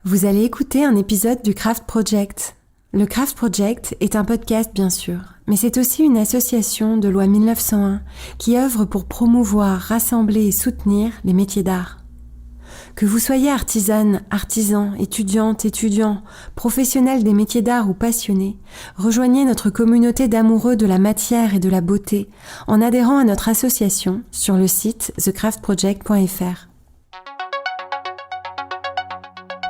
Vous allez écouter un épisode du Craft Project. Le Craft Project est un podcast bien sûr, mais c'est aussi une association de loi 1901 qui œuvre pour promouvoir, rassembler et soutenir les métiers d'art. Que vous soyez artisane, artisan, étudiante, étudiant, professionnel des métiers d'art ou passionné, rejoignez notre communauté d'amoureux de la matière et de la beauté en adhérant à notre association sur le site thecraftproject.fr.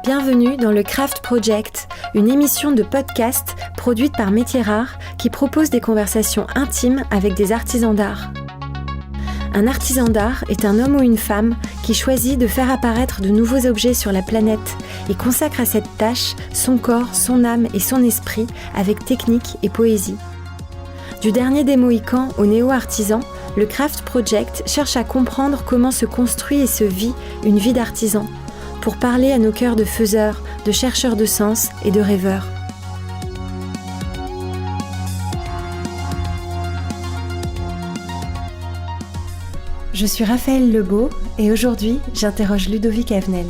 Bienvenue dans le Craft Project, une émission de podcast produite par Métiers Rares qui propose des conversations intimes avec des artisans d'art. Un artisan d'art est un homme ou une femme qui choisit de faire apparaître de nouveaux objets sur la planète et consacre à cette tâche son corps, son âme et son esprit avec technique et poésie. Du dernier des Mohicans au néo-artisan, le Craft Project cherche à comprendre comment se construit et se vit une vie d'artisan, pour parler à nos cœurs de faiseurs, de chercheurs de sens et de rêveurs. Je suis Raphaël Lebeau et aujourd'hui, j'interroge Ludovic Avenel.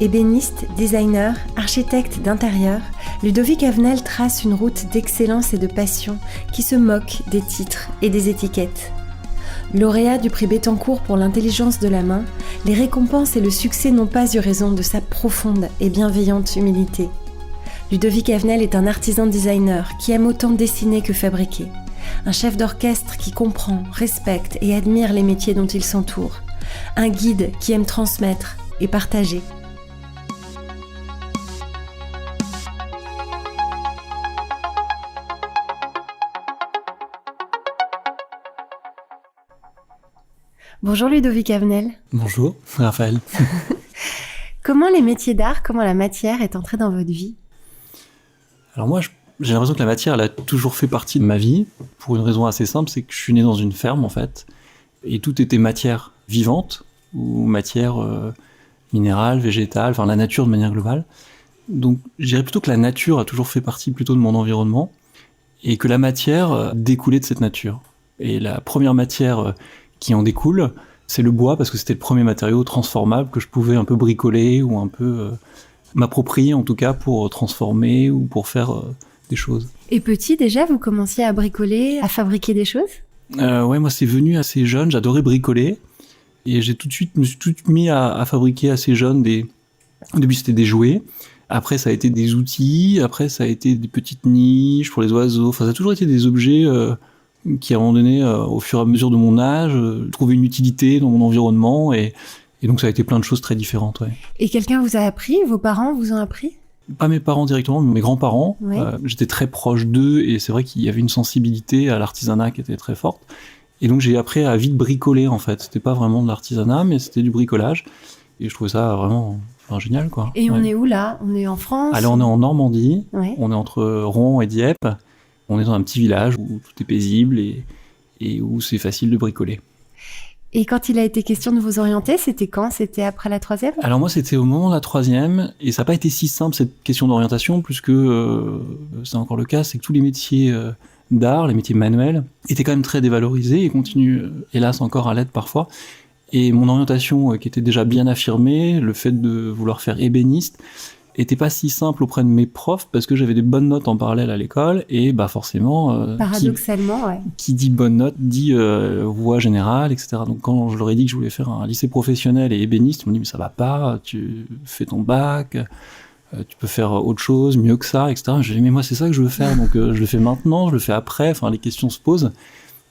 Ébéniste, designer, architecte d'intérieur, Ludovic Avenel trace une route d'excellence et de passion qui se moque des titres et des étiquettes. Lauréat du prix Bettencourt pour l'intelligence de la main, les récompenses et le succès n'ont pas eu raison de sa profonde et bienveillante humilité. Ludovic Avenel est un artisan designer qui aime autant dessiner que fabriquer. Un chef d'orchestre qui comprend, respecte et admire les métiers dont il s'entoure. Un guide qui aime transmettre et partager. Bonjour Ludovic Avenel. Bonjour Raphaël. Comment les métiers d'art, comment la matière est entrée dans votre vie ? Alors moi, j'ai l'impression que la matière, elle a toujours fait partie de ma vie, pour une raison assez simple, c'est que je suis né dans une ferme en fait, et tout était matière vivante, ou matière minérale, végétale, enfin la nature de manière globale. Donc je dirais plutôt que la nature a toujours fait partie plutôt de mon environnement, et que la matière découlait de cette nature. Et la première matière qui en découle, c'est le bois, parce que c'était le premier matériau transformable que je pouvais un peu bricoler, ou un peu m'approprier en tout cas pour transformer, ou pour faire des choses. Et petit déjà, vous commenciez à bricoler, à fabriquer des choses ? Ouais, moi c'est venu assez jeune, j'adorais bricoler, et me suis tout de suite mis à fabriquer assez jeune au début c'était des jouets, après ça a été des outils, après ça a été des petites niches pour les oiseaux, enfin ça a toujours été des objets qui à un moment donné, au fur et à mesure de mon âge, trouvaient une utilité dans mon environnement, et donc ça a été plein de choses très différentes. Ouais. Et quelqu'un vous a appris ? Vos parents vous ont appris ? Pas mes parents directement, mais mes grands-parents. Ouais. J'étais très proche d'eux, et c'est vrai qu'il y avait une sensibilité à l'artisanat qui était très forte. Et donc j'ai appris à vite bricoler en fait. C'était pas vraiment de l'artisanat, mais c'était du bricolage. Et je trouvais ça vraiment génial, quoi. Et on est où là ? On est en France ? Alors on est en Normandie, Ouais. on est entre Rouen et Dieppe. On est dans un petit village où tout est paisible et où c'est facile de bricoler. Et quand il a été question de vous orienter, c'était quand ? C'était après la troisième ? Alors moi, c'était au moment de la troisième, et ça n'a pas été si simple cette question d'orientation, puisque c'est encore le cas, c'est que tous les métiers d'art, les métiers manuels, étaient quand même très dévalorisés et continuent, hélas, encore à l'être parfois. Et mon orientation, qui était déjà bien affirmée, le fait de vouloir faire ébéniste, était pas si simple auprès de mes profs, parce que j'avais des bonnes notes en parallèle à l'école, et bah forcément... Paradoxalement, ouais. Qui dit bonne note dit voie générale, etc. Donc quand je leur ai dit que je voulais faire un lycée professionnel et ébéniste, ils m'ont dit mais ça va pas, tu fais ton bac, tu peux faire autre chose, mieux que ça, etc. J'ai dit mais moi c'est ça que je veux faire, donc je le fais maintenant, je le fais après, enfin les questions se posent.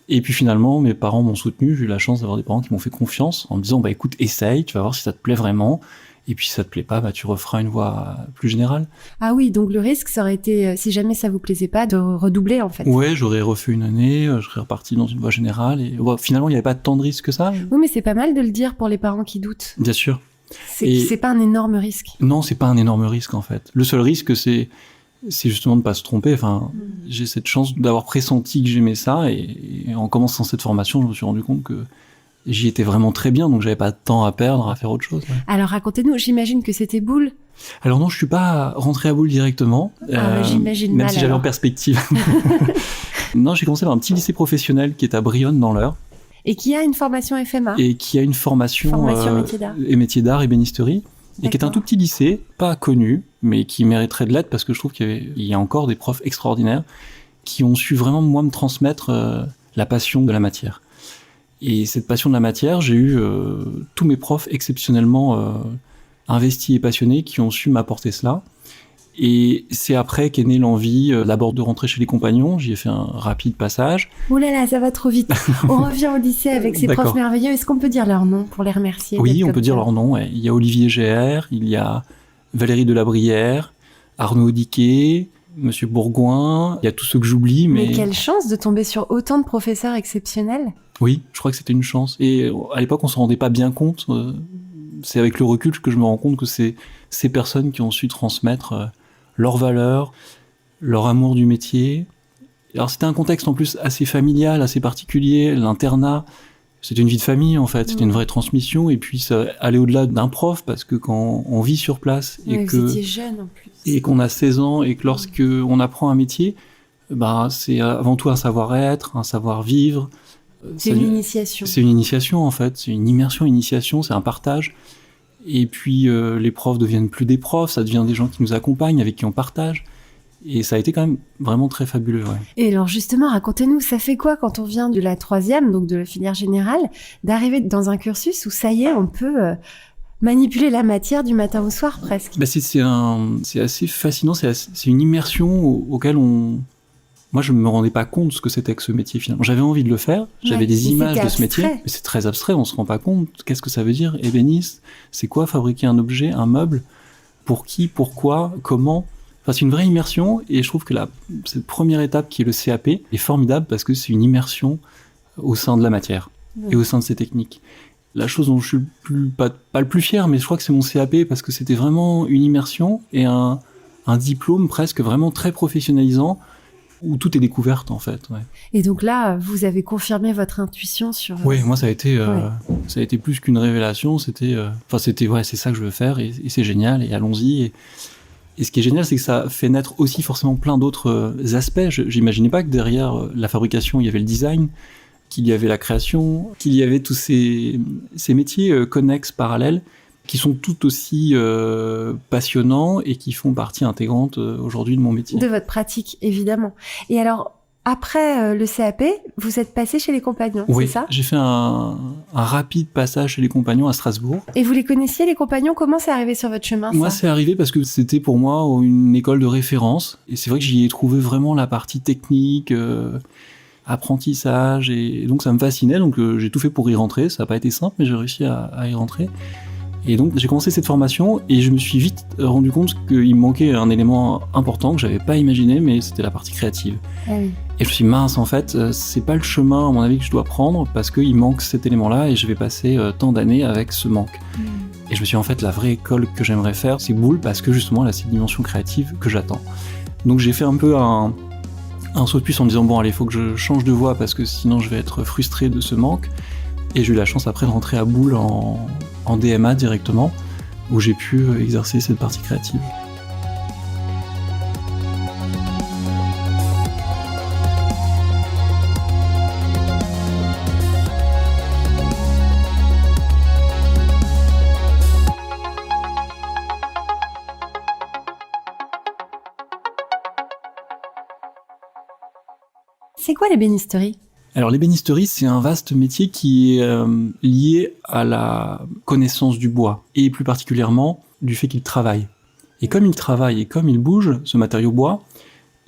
Et puis finalement mes parents m'ont soutenu, j'ai eu la chance d'avoir des parents qui m'ont fait confiance en me disant bah écoute essaye, tu vas voir si ça te plaît vraiment. Et puis si ça te plaît pas, bah tu referas une voie plus générale. Ah oui, donc le risque, ça aurait été, si jamais ça vous plaisait pas, de redoubler en fait. Ouais, j'aurais refait une année, je serais reparti dans une voie générale, et finalement il n'y avait pas tant de risques que ça. Oui, mais c'est pas mal de le dire pour les parents qui doutent. Bien sûr. C'est pas un énorme risque. Non, c'est pas un énorme risque en fait. Le seul risque, c'est justement de pas se tromper. Enfin, j'ai cette chance d'avoir pressenti que j'aimais ça, et en commençant cette formation, je me suis rendu compte que j'y étais vraiment très bien, donc j'avais pas de temps à perdre à faire autre chose. Ouais. Alors racontez-nous, j'imagine que c'était Boulle. Alors non, je suis pas rentré à Boulle directement. J'imagine même mal, si j'avais alors. en perspective. Non, j'ai commencé par un petit lycée professionnel qui est à Brionne dans l'Eure. Et qui a une formation FMA. Et qui a une formation métier d'art. et métier d'art, ébénisterie. et qui est un tout petit lycée, pas connu, mais qui mériterait de l'être parce que je trouve qu'il y a encore des profs extraordinaires qui ont su vraiment, moi, me transmettre la passion de la matière. Et cette passion de la matière, j'ai eu tous mes profs exceptionnellement investis et passionnés qui ont su m'apporter cela. Et c'est après qu'est née l'envie d'abord de rentrer chez les compagnons. J'y ai fait un rapide passage. Oh là là, ça va trop vite. On revient au lycée avec ces profs merveilleux. Est-ce qu'on peut dire leur nom pour les remercier? Oui, on peut dire leur nom. Ouais. Il y a Olivier GR, il y a Valérie Delabrière, Arnaud Diquet, Monsieur Bourgoin. Il y a tous ceux que j'oublie. Mais quelle chance de tomber sur autant de professeurs exceptionnels. Oui, je crois que c'était une chance. Et à l'époque, on s'en rendait pas bien compte. C'est avec le recul que je me rends compte que c'est ces personnes qui ont su transmettre leurs valeurs, leur amour du métier. Alors c'était un contexte en plus assez familial, assez particulier, l'internat, c'était une vie de famille en fait, c'était une vraie transmission, et puis ça allait au-delà d'un prof, parce que quand on vit sur place, et que vous étiez jeune en plus, et qu'on a 16 ans, et que lorsque on apprend un métier, c'est avant tout un savoir-être, un savoir-vivre. C'est une initiation. C'est une initiation en fait, c'est une immersion, initiation, c'est un partage. Et puis les profs deviennent plus des profs, ça devient des gens qui nous accompagnent, avec qui on partage. Et ça a été quand même vraiment très fabuleux. Ouais. Et alors justement, racontez-nous, ça fait quoi quand on vient de la 3e, donc de la filière générale, d'arriver dans un cursus où ça y est, on peut manipuler la matière du matin au soir presque? C'est assez fascinant, c'est une immersion auquel moi, je me rendais pas compte de ce que c'était que ce métier finalement. J'avais envie de le faire, j'avais des images de ce métier, mais c'est très abstrait, on se rend pas compte. Qu'est-ce que ça veut dire, ébéniste? C'est quoi fabriquer un objet, un meuble? Pour qui? Pourquoi? Comment? Enfin, c'est une vraie immersion, et je trouve que cette première étape qui est le CAP est formidable parce que c'est une immersion au sein de la matière et au sein de ces techniques. La chose dont je suis pas le plus fier, mais je crois que c'est mon CAP parce que c'était vraiment une immersion et un diplôme presque vraiment très professionnalisant, où tout est découverte en fait. Ouais. Et donc là, vous avez confirmé votre intuition sur... Oui, moi ça a été plus qu'une révélation, c'est ça que je veux faire, et c'est génial, et allons-y. Et ce qui est génial, c'est que ça fait naître aussi forcément plein d'autres aspects. J'imaginais pas que derrière la fabrication, il y avait le design, qu'il y avait la création, qu'il y avait tous ces métiers connexes, parallèles, qui sont tout aussi passionnants et qui font partie intégrante aujourd'hui de mon métier. De votre pratique, évidemment. Et alors, après le CAP, vous êtes passé chez les Compagnons, oui, c'est ça? J'ai fait un rapide passage chez les Compagnons à Strasbourg. Et vous les connaissiez, les Compagnons? Comment c'est arrivé sur votre chemin, ça? Moi, c'est arrivé parce que c'était pour moi une école de référence. Et c'est vrai que j'y ai trouvé vraiment la partie technique, apprentissage, et donc ça me fascinait. Donc j'ai tout fait pour y rentrer. Ça n'a pas été simple, mais j'ai réussi à y rentrer. Et donc j'ai commencé cette formation et je me suis vite rendu compte qu'il me manquait un élément important que j'avais pas imaginé, mais c'était la partie créative. Ah oui. Et je me suis dit, mince, en fait, c'est pas le chemin, à mon avis, que je dois prendre, parce qu'il manque cet élément-là et je vais passer tant d'années avec ce manque. Et je me suis dit, en fait, la vraie école que j'aimerais faire, c'est Boulle, parce que justement, elle a cette dimension créative que j'attends. Donc j'ai fait un peu un saut de puce en me disant, bon, allez, il faut que je change de voie, parce que sinon je vais être frustré de ce manque. Et j'ai eu la chance après de rentrer à Boulle en DMA directement, où j'ai pu exercer cette partie créative. C'est quoi l'ébénisterie ? Alors l'ébénisterie, c'est un vaste métier qui est lié à la connaissance du bois, et plus particulièrement du fait qu'il travaille. Et comme il travaille et comme il bouge, ce matériau bois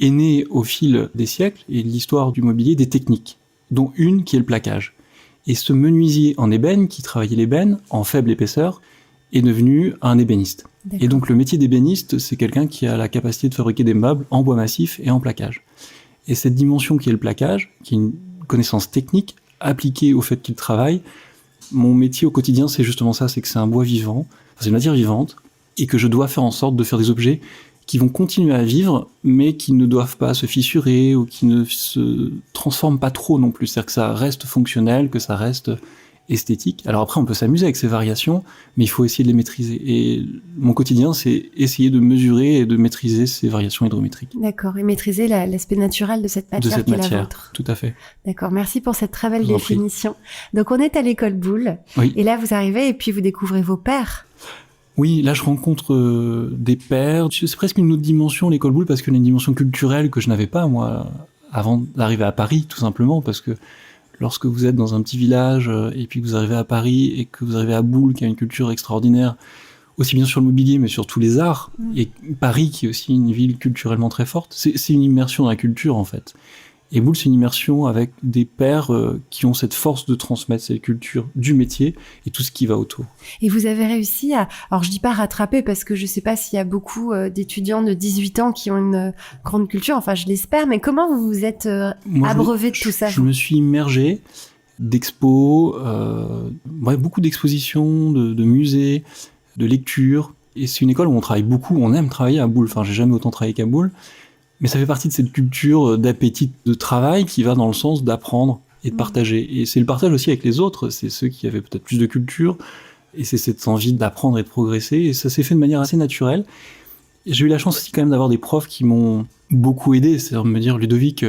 est né au fil des siècles et de l'histoire du mobilier des techniques, dont une qui est le plaquage. Et ce menuisier en ébène, qui travaillait l'ébène en faible épaisseur, est devenu un ébéniste. D'accord. Et donc le métier d'ébéniste, c'est quelqu'un qui a la capacité de fabriquer des meubles en bois massif et en plaquage. Et cette dimension qui est le plaquage, qui est une connaissance technique appliquée au fait qu'il travaille, mon métier au quotidien, c'est justement ça, c'est que c'est un bois vivant, c'est une matière vivante, et que je dois faire en sorte de faire des objets qui vont continuer à vivre, mais qui ne doivent pas se fissurer, ou qui ne se transforment pas trop non plus, c'est-à-dire que ça reste fonctionnel, que ça reste esthétique. Alors après, on peut s'amuser avec ces variations, mais il faut essayer de les maîtriser. Et mon quotidien, c'est essayer de mesurer et de maîtriser ces variations hydrométriques. D'accord, et maîtriser l'aspect naturel de cette matière qui est la vôtre. Tout à fait. D'accord, merci pour cette très belle définition. Donc on est à l'école Boulle, oui. Et là vous arrivez et puis vous découvrez vos pairs. Oui, là je rencontre des pairs. C'est presque une autre dimension, l'école Boulle, parce qu'il y a une dimension culturelle que je n'avais pas, moi, avant d'arriver à Paris, tout simplement, parce que lorsque vous êtes dans un petit village et puis que vous arrivez à Paris et que vous arrivez à Boulle, qui a une culture extraordinaire, aussi bien sur le mobilier, mais sur tous les arts, et Paris, qui est aussi une ville culturellement très forte, c'est une immersion dans la culture, en fait. Et Boulle, c'est une immersion avec des pairs qui ont cette force de transmettre cette culture du métier et tout ce qui va autour. Et vous avez réussi à, alors je dis pas rattraper parce que je sais pas s'il y a beaucoup d'étudiants de 18 ans qui ont une grande culture, enfin je l'espère, mais comment vous vous êtes abreuvé de tout ça? Je me suis immergé d'expos, beaucoup d'expositions, de musées, de lectures. Et c'est une école où on travaille beaucoup, on aime travailler à Boulle. Enfin, j'ai jamais autant travaillé qu'à Boulle. Mais ça fait partie de cette culture d'appétit de travail qui va dans le sens d'apprendre et de partager. Et c'est le partage aussi avec les autres, c'est ceux qui avaient peut-être plus de culture, et c'est cette envie d'apprendre et de progresser, et ça s'est fait de manière assez naturelle. Et j'ai eu la chance aussi quand même d'avoir des profs qui m'ont beaucoup aidé, c'est-à-dire me dire, Ludovic,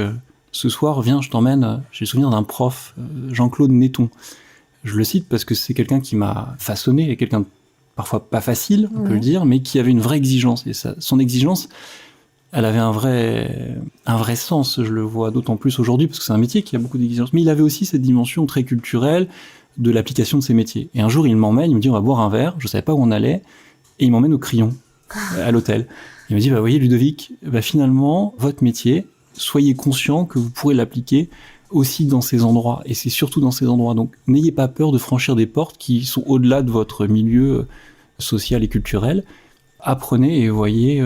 ce soir, viens, je t'emmène. J'ai le souvenir d'un prof, Jean-Claude Netton. Je le cite parce que c'est quelqu'un qui m'a façonné, et quelqu'un parfois pas facile, on peut le dire, mais qui avait une vraie exigence. Et son exigence, elle avait un vrai sens, je le vois d'autant plus aujourd'hui, parce que c'est un métier qui a beaucoup d'exigences. Mais il avait aussi cette dimension très culturelle de l'application de ses métiers. Et un jour, il m'emmène, il me dit, on va boire un verre, je savais pas où on allait, et il m'emmène au Crayon, à l'hôtel. Il me dit, voyez Ludovic, finalement, votre métier, soyez conscient que vous pourrez l'appliquer aussi dans ces endroits, et c'est surtout dans ces endroits. Donc, n'ayez pas peur de franchir des portes qui sont au-delà de votre milieu social et culturel. Apprenez et voyez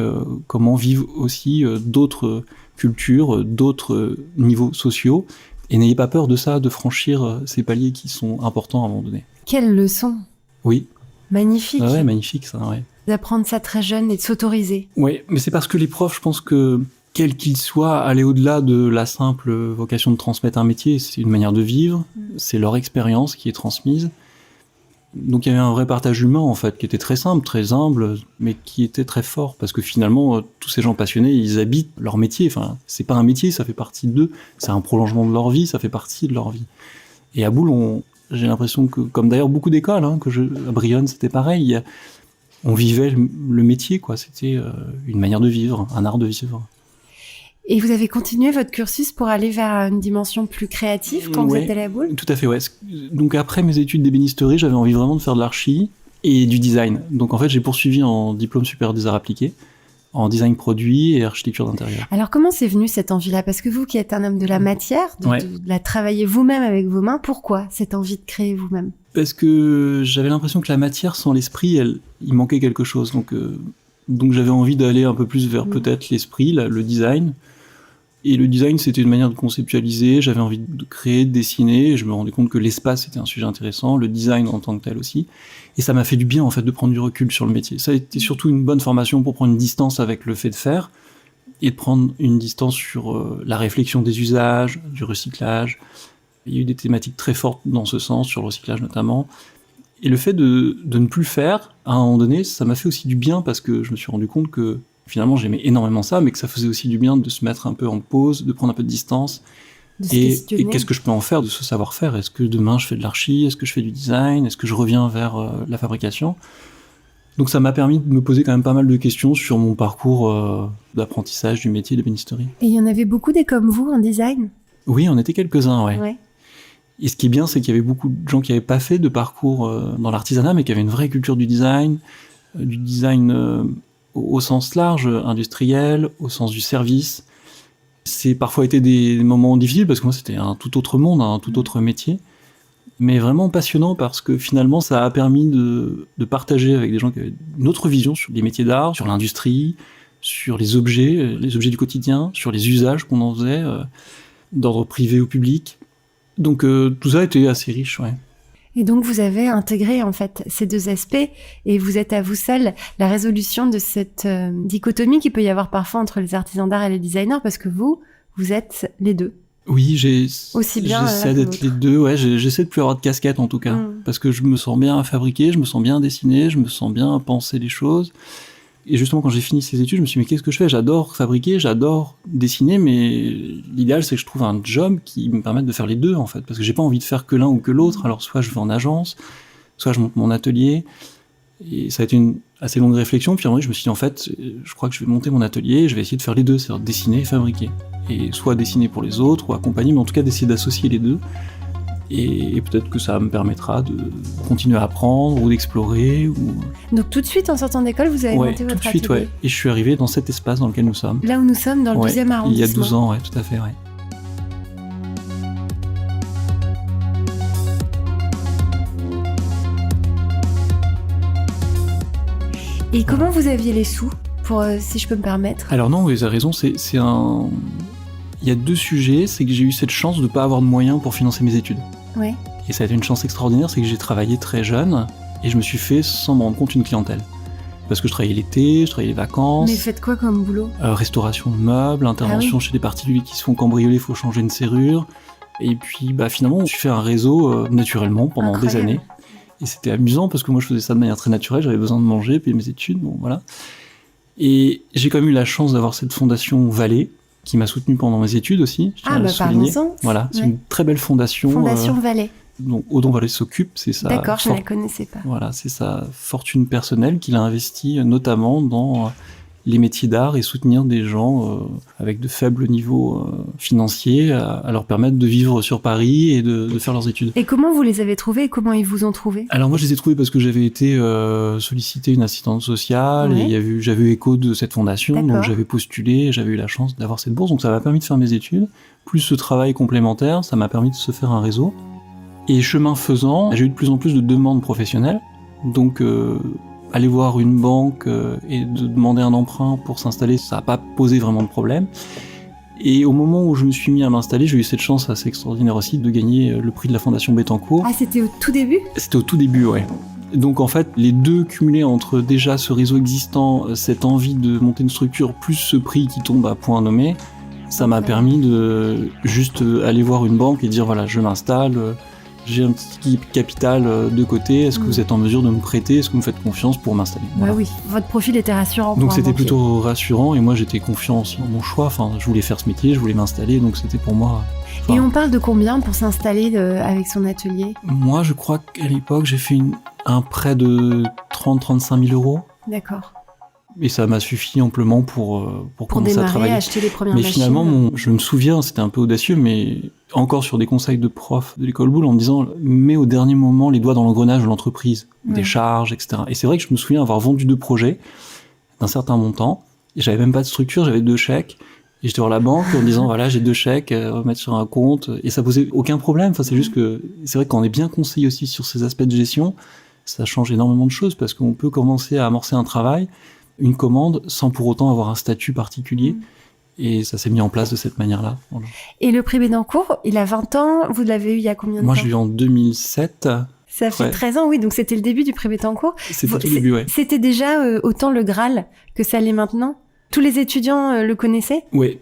comment vivent aussi d'autres cultures, d'autres niveaux sociaux, et n'ayez pas peur de ça, de franchir ces paliers qui sont importants à un moment donné. Quelle leçon! Oui. Magnifique. Ouais, magnifique ça, ouais. D'apprendre ça très jeune et de s'autoriser. Oui, mais c'est parce que les profs, je pense que, quels qu'ils soient, aller au-delà de la simple vocation de transmettre un métier, c'est une manière de vivre, c'est leur expérience qui est transmise. Donc il y avait un vrai partage humain en fait, qui était très simple, très humble, mais qui était très fort, parce que finalement, tous ces gens passionnés, ils habitent leur métier. Enfin, c'est pas un métier, ça fait partie d'eux, c'est un prolongement de leur vie, ça fait partie de leur vie. Et à Boulle, j'ai l'impression que, comme d'ailleurs beaucoup d'écoles, à Brionne c'était pareil, on vivait le métier, quoi. C'était une manière de vivre, un art de vivre. Et vous avez continué votre cursus pour aller vers une dimension plus créative quand vous êtes allé à Boulle? Tout à fait, ouais. Donc après mes études d'ébénisterie, j'avais envie vraiment de faire de l'archi et du design. Donc en fait, j'ai poursuivi en diplôme supérieur des arts appliqués, en design produit et architecture d'intérieur. Alors comment c'est venu cette envie-là? Parce que vous qui êtes un homme de la matière, de la travailler vous-même avec vos mains, pourquoi cette envie de créer vous-même? Parce que j'avais l'impression que la matière sans l'esprit, il manquait quelque chose. Donc j'avais envie d'aller un peu plus vers peut-être l'esprit, le design. Et le design, c'était une manière de conceptualiser, j'avais envie de créer, de dessiner, et je me rendais compte que l'espace était un sujet intéressant, le design en tant que tel aussi. Et ça m'a fait du bien, en fait, de prendre du recul sur le métier. Ça a été surtout une bonne formation pour prendre une distance avec le fait de faire, et de prendre une distance sur la réflexion des usages, du recyclage. Il y a eu des thématiques très fortes dans ce sens, sur le recyclage notamment. Et le fait de ne plus le faire, à un moment donné, ça m'a fait aussi du bien, parce que je me suis rendu compte que finalement, j'aimais énormément ça, mais que ça faisait aussi du bien de se mettre un peu en pause, de prendre un peu de distance. Et qu'est-ce que je peux en faire de ce savoir-faire? Est-ce que demain, je fais de l'archi? Est-ce que je fais du design? Est-ce que je reviens vers la fabrication? Donc ça m'a permis de me poser quand même pas mal de questions sur mon parcours d'apprentissage du métier d'ébénisterie. Et il y en avait beaucoup des comme vous en design? Oui, on était quelques-uns, ouais. Et ce qui est bien, c'est qu'il y avait beaucoup de gens qui n'avaient pas fait de parcours dans l'artisanat, mais qui avaient une vraie culture du design au sens large, industriel, au sens du service. C'est parfois été des moments difficiles, parce que moi, c'était un tout autre monde, un tout autre métier, mais vraiment passionnant, parce que finalement, ça a permis de partager avec des gens qui avaient une autre vision sur les métiers d'art, sur l'industrie, sur les objets du quotidien, sur les usages qu'on en faisait, d'ordre privé ou public. Donc tout ça a été assez riche, ouais. Et donc vous avez intégré en fait ces deux aspects et vous êtes à vous seul la résolution de cette dichotomie qu'il peut y avoir parfois entre les artisans d'art et les designers, parce que vous êtes les deux. Oui, j'essaie d'être les deux, ouais, j'essaie de plus avoir de casquette en tout cas, parce que je me sens bien à fabriquer, je me sens bien à dessiner, je me sens bien à penser les choses. Et justement, quand j'ai fini ces études, je me suis dit, mais qu'est-ce que je fais? J'adore fabriquer, j'adore dessiner, mais l'idéal, c'est que je trouve un job qui me permette de faire les deux, en fait. Parce que j'ai pas envie de faire que l'un ou que l'autre. Alors, soit je vais en agence, soit je monte mon atelier. Et ça a été assez longue réflexion, puis en vrai, je me suis dit, en fait, je crois que je vais monter mon atelier, je vais essayer de faire les deux, c'est-à-dire dessiner et fabriquer. Et soit dessiner pour les autres, ou accompagner, mais en tout cas d'essayer d'associer les deux. Et peut-être que ça me permettra de continuer à apprendre, ou d'explorer, ou... Donc tout de suite, en sortant d'école, vous avez monté votre atelier? Tout de suite, ouais. Et je suis arrivé dans cet espace dans lequel nous sommes. Là où nous sommes, dans le 12e arrondissement. Il y a 12 ans, ouais, tout à fait, ouais. Et comment vous aviez les sous, pour, si je peux me permettre? Alors non, vous avez raison, c'est un... Il y a deux sujets, c'est que j'ai eu cette chance de ne pas avoir de moyens pour financer mes études. Ouais. Et ça a été une chance extraordinaire, c'est que j'ai travaillé très jeune, et je me suis fait, sans m'en rendre compte, une clientèle. Parce que je travaillais l'été, je travaillais les vacances. Mais faites quoi comme boulot? Restauration de meubles, intervention chez des particuliers qui se font cambrioler, il faut changer une serrure. Et puis finalement, je me suis fait un réseau naturellement pendant des années. Et c'était amusant parce que moi je faisais ça de manière très naturelle, j'avais besoin de manger, payer mes études, bon voilà. Et j'ai quand même eu la chance d'avoir cette fondation Vallée, qui m'a soutenu pendant mes études aussi. Parlons-en. Voilà, c'est une très belle fondation. Fondation Vallée. Donc Odon Vallée s'occupe, c'est ça. D'accord, je ne la connaissais pas. Voilà, c'est sa fortune personnelle qu'il a investie notamment dans les métiers d'art et soutenir des gens avec de faibles niveaux financiers à leur permettre de vivre sur Paris et de faire leurs études. Et comment vous les avez trouvés et comment ils vous ont trouvés? Alors moi je les ai trouvés parce que j'avais été sollicité une assistante sociale et j'avais eu écho de cette fondation, donc j'avais postulé, j'avais eu la chance d'avoir cette bourse, donc ça m'a permis de faire mes études. Plus ce travail complémentaire, ça m'a permis de se faire un réseau. Et chemin faisant, j'ai eu de plus en plus de demandes professionnelles, donc aller voir une banque et de demander un emprunt pour s'installer, ça n'a pas posé vraiment de problème. Et au moment où je me suis mis à m'installer, j'ai eu cette chance assez extraordinaire aussi de gagner le prix de la Fondation Bettencourt. Ah, c'était au tout début? C'était au tout début, ouais. Donc en fait, les deux cumulés entre déjà ce réseau existant, cette envie de monter une structure, plus ce prix qui tombe à point nommé, ça m'a permis de juste aller voir une banque et dire voilà, je m'installe, j'ai un petit capital de côté, est-ce que vous êtes en mesure de me prêter, est-ce que vous me faites confiance pour m'installer? Voilà. Oui, votre profil était rassurant. Donc c'était plutôt rassurant et moi j'étais confiant aussi dans mon choix, enfin je voulais faire ce métier, je voulais m'installer, donc c'était pour moi... Et on parle de combien pour s'installer avec son atelier? Moi je crois qu'à l'époque j'ai fait un prêt de 30-35 000 euros. D'accord. Et ça m'a suffi amplement pour commencer démarrer, à travailler. Acheter les premières mais machines. Finalement, je me souviens, c'était un peu audacieux, mais encore sur des conseils de profs de l'école Boulle en me disant mets au dernier moment les doigts dans l'engrenage de l'entreprise, des charges, etc. Et c'est vrai que je me souviens avoir vendu 2 projets d'un certain montant, et j'avais même pas de structure, j'avais 2 chèques, et j'étais voir la banque en disant voilà, j'ai 2 chèques, on va mettre sur un compte, et ça posait aucun problème. Enfin, c'est juste que c'est vrai qu'on est bien conseillé aussi sur ces aspects de gestion, ça change énormément de choses parce qu'on peut commencer à amorcer un travail, une commande, sans pour autant avoir un statut particulier. Et ça s'est mis en place de cette manière-là. Voilà. Et le prix Bettencourt, il a 20 ans, vous l'avez eu il y a combien de temps? Moi, je l'ai eu en 2007. Ça fait 13 ans, oui, donc c'était le début du prix Bettencourt. C'était le début, ouais. C'était déjà autant le Graal que ça l'est maintenant? Tous les étudiants le connaissaient? Oui,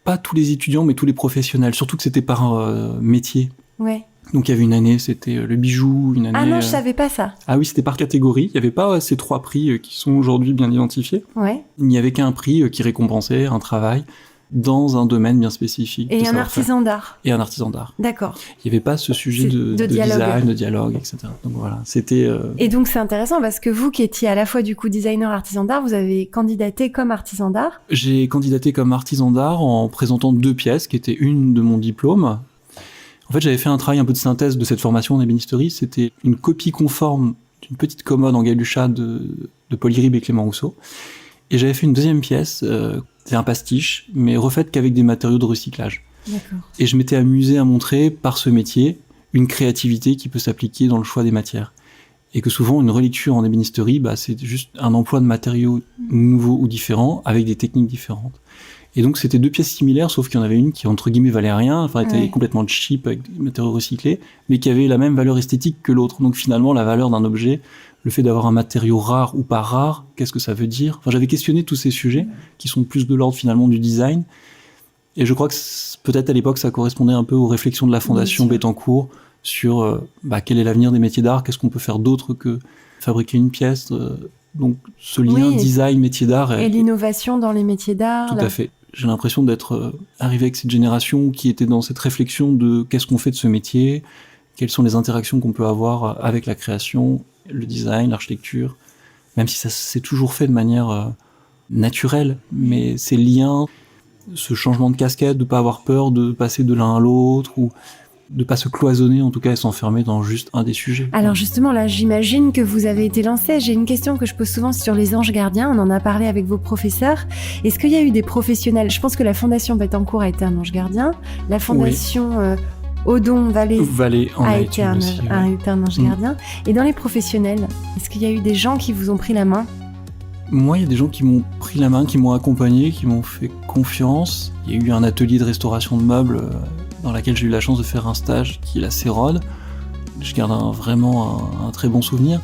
pas tous les étudiants, mais tous les professionnels. Surtout que c'était par métier. Ouais. Donc il y avait une année, c'était le bijou, une année... Ah non, je savais pas ça. Ah oui, c'était par catégorie. Il n'y avait pas ces 3 prix qui sont aujourd'hui bien identifiés. Ouais. Il n'y avait qu'un prix qui récompensait un travail dans un domaine bien spécifique. Et un artisan d'art. Et un artisan d'art. D'accord. Il n'y avait pas ce sujet de design, de dialogue, etc. Donc voilà, c'était... Et donc c'est intéressant parce que vous qui étiez à la fois du coup designer artisan d'art, vous avez candidaté comme artisan d'art. J'ai candidaté comme artisan d'art en présentant 2 pièces qui étaient une de mon diplôme. En fait, j'avais fait un travail un peu de synthèse de cette formation en ébénisterie. C'était une copie conforme d'une petite commode en galucha de Paul Iribe et Clément Rousseau. Et j'avais fait une deuxième pièce, c'est un pastiche, mais refaite qu'avec des matériaux de recyclage. D'accord. Et je m'étais amusé à montrer, par ce métier, une créativité qui peut s'appliquer dans le choix des matières. Et que souvent, une relecture en ébénisterie, c'est juste un emploi de matériaux nouveaux ou différents, avec des techniques différentes. Et donc c'était 2 pièces similaires, sauf qu'il y en avait une qui entre guillemets valait rien, enfin était complètement cheap avec des matériaux recyclés, mais qui avait la même valeur esthétique que l'autre. Donc finalement la valeur d'un objet, le fait d'avoir un matériau rare ou pas rare, qu'est-ce que ça veut dire? Enfin j'avais questionné tous ces sujets qui sont plus de l'ordre finalement du design. Et je crois que peut-être à l'époque ça correspondait un peu aux réflexions de la Fondation Bettencourt sur quel est l'avenir des métiers d'art, qu'est-ce qu'on peut faire d'autre que fabriquer une pièce. Donc ce lien design métier d'art et l'innovation dans les métiers d'art. Tout à fait. J'ai l'impression d'être arrivé avec cette génération qui était dans cette réflexion de qu'est-ce qu'on fait de ce métier, quelles sont les interactions qu'on peut avoir avec la création, le design, l'architecture. même si ça s'est toujours fait de manière naturelle, mais ces liens, ce changement de casquette, de pas avoir peur de passer de l'un à l'autre, ou de pas se cloisonner, en tout cas, et s'enfermer dans juste un des sujets. Alors justement, là, j'imagine que vous avez été lancé. J'ai une question que je pose souvent sur les anges gardiens. On en a parlé avec vos professeurs. Est-ce qu'il y a eu des professionnels? Je pense que la Fondation Bettencourt a été un ange gardien. La Fondation Odon Vallée a été un ange gardien. Et dans les professionnels, est-ce qu'il y a eu des gens qui vous ont pris la main? Moi, il y a des gens qui m'ont pris la main, qui m'ont accompagné, qui m'ont fait confiance. Il y a eu un atelier de restauration de meubles dans laquelle j'ai eu la chance de faire un stage qui est la Cérode. Je garde vraiment un très bon souvenir.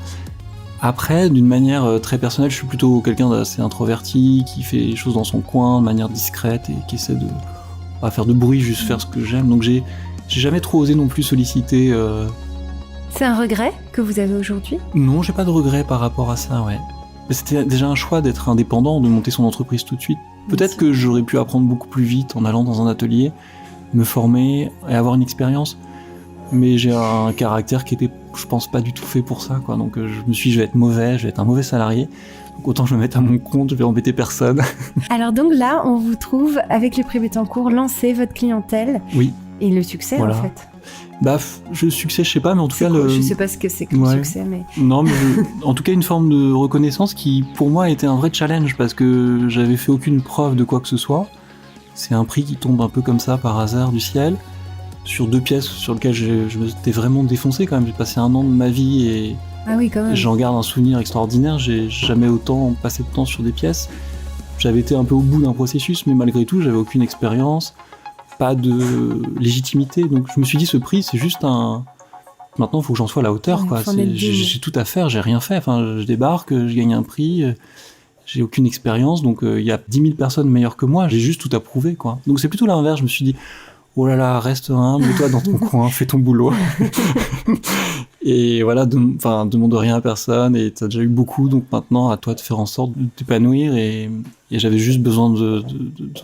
Après, d'une manière très personnelle, je suis plutôt quelqu'un d'assez introverti, qui fait les choses dans son coin, de manière discrète, et qui essaie de pas faire de bruit, juste faire ce que j'aime. Donc j'ai jamais trop osé non plus solliciter... C'est un regret que vous avez aujourd'hui? Non, j'ai pas de regret par rapport à ça, ouais. Mais c'était déjà un choix d'être indépendant, de monter son entreprise tout de suite. Peut-être que j'aurais pu apprendre beaucoup plus vite en allant dans un atelier, me former et avoir une expérience. Mais j'ai un caractère qui était, je pense, pas du tout fait pour ça, quoi. Donc je me suis dit, je vais être mauvais, je vais être un mauvais salarié. Donc autant je me mette à mon compte, je vais embêter personne. Alors donc là, on vous trouve, avec le Prix Bettencourt, lancer votre clientèle. Oui. Et le succès, voilà. En fait. Bah, le succès, je sais pas, mais en tout cas... Je sais pas ce que c'est que le succès, mais... Non, mais en tout cas, une forme de reconnaissance qui, pour moi, était un vrai challenge, parce que j'avais fait aucune preuve de quoi que ce soit. C'est un prix qui tombe un peu comme ça, par hasard, du ciel, sur 2 pièces sur lesquelles je me suis vraiment défoncé, quand même. J'ai passé 1 an de ma vie et... Ah oui, quand même. J'en garde un souvenir extraordinaire. J'ai jamais autant passé de temps sur des pièces. J'avais été un peu au bout d'un processus, mais malgré tout, j'avais aucune expérience. Pas de légitimité, donc je me suis dit ce prix c'est juste un... Maintenant il faut que j'en sois à la hauteur, quoi. J'ai tout à faire, j'ai rien fait, enfin je débarque, je gagne un prix, j'ai aucune expérience, donc il y a 10 000 personnes meilleures que moi, j'ai juste tout à prouver, quoi. Donc c'est plutôt l'inverse, je me suis dit oh là là, reste humble, mets-toi dans ton coin, fais ton boulot. Et voilà, demande rien à personne, et t'as déjà eu beaucoup, donc maintenant à toi de faire en sorte de t'épanouir, et j'avais juste besoin de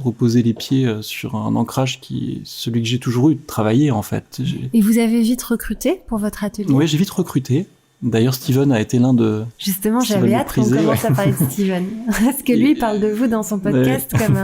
reposer les pieds sur un ancrage qui est celui que j'ai toujours eu, de travailler en fait. Et vous avez vite recruté pour votre atelier? Oui, j'ai vite recruté. D'ailleurs, Steven a été l'un de... Justement, j'avais hâte qu'on commence à parler de Steven. Parce que lui, il parle de vous dans son podcast comme